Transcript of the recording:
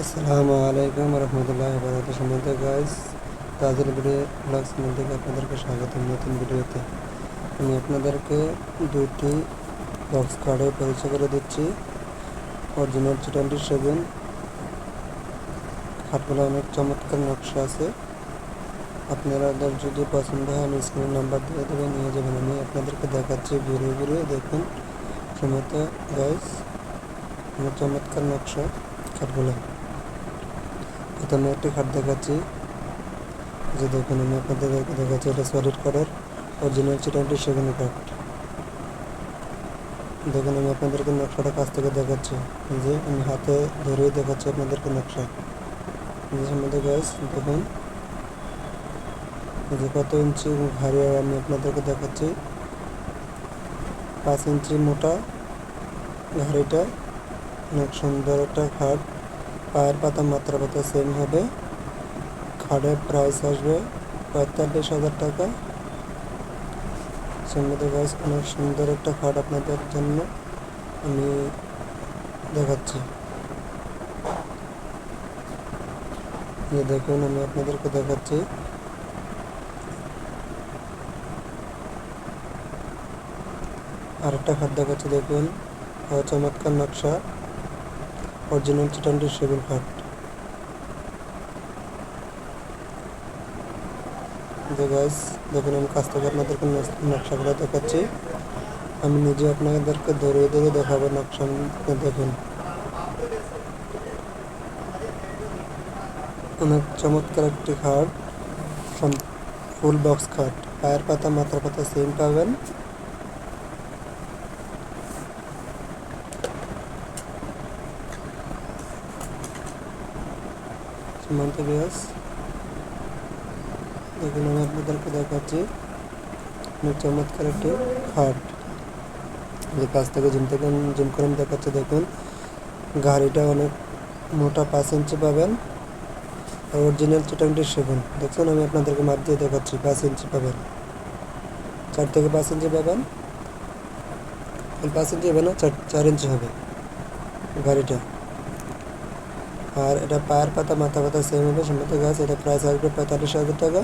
আসসালামু আলাইকুম রহমতুল্লাহ বারাকাতুহু সম্মানিত guys, Tajul video blog channel থেকে আপনাদেরকে স্বাগতম নতুন ভিডিওতে। আমি আপনাদেরকে দুটি বক্স কার্ডের পরিচয় করে দিচ্ছি। অরিজিনাল 27 খাটগুলো অনেক চমৎকার নকশা আছে। আপনাদের যদি পছন্দ হয় আমি স্ক্রিনের নাম্বার দিয়ে দেবো, নিয়ে যাবেন। আমি আপনাদেরকে দেখাচ্ছি ঘুরে ঘুরে দেখুন সম্মানিত গাইস, অনেক চমৎকার নকশা খাটগুলো। প্রথমে একটি খাট দেখাচ্ছি, যে দেখুন আমি আপনাদেরকে দেখাচ্ছি, এটা সলিড কাঠের অরিজিনাল 27 কাঠ। দেখুন আমি আপনাদেরকে নকশাটা কাছ থেকে দেখাচ্ছি, যে আমি হাতে ধরেই দেখাচ্ছি আপনাদেরকে নকশা। যে সম্বন্ধে গাছ দেখুন যে কত ইঞ্চি ভারী আমি আপনাদেরকে দেখাচ্ছি। 5 ইঞ্চি মোটা ভারীটা, অনেক সুন্দর একটা খাট। পায়ের পাতা মাত্রা পাতা সেম হবে। খাটের প্রাইস আসবে 45,000 টাকা। সম্মত গাছ অনেক সুন্দর একটা খাট আপনাদের জন্য আমি দেখাচ্ছি। যে দেখুন আমি আপনাদেরকে দেখাচ্ছি, আরেকটা খাট দেখাচ্ছি। দেখুন চমৎকার নকশা, অরিজিনাল 27 খাট। যে গাইস দেখুন আমি কাছ থেকে আপনাদেরকে নকশাগুলো দেখাচ্ছি। আমি নিজে আপনাদেরকে ধরে ধরে দেখাবো নকশা। দেখুন অনেক চমৎকার একটি খাট, ফুল বক্স খাট। পায়ের পাতা মাথার পাতা সেম পাবেন। সীমান্ত ব্যাস দেখুন আমি আপনাদেরকে দেখাচ্ছি, অনেক চমৎকার একটি খাট। যে কাছ থেকে জুম করে আমি দেখাচ্ছি। দেখুন গাড়িটা অনেক মোটা, 5 ইঞ্চি পাবেন। অরিজিনাল 27 দেখুন আমি আপনাদেরকে মাপ দিয়ে দেখাচ্ছি। 5 ইঞ্চি পাবেন, 4 থেকে 5 ইঞ্চি পাবেন। 5 ইঞ্চি হবে না, 4 ইঞ্চি হবে গাড়িটা। আর এটা পায়ের পাতা মাথা পাতা সেম হবে সম্মত গাছ। এটা প্রাইস আসবে 45,000 টাকা।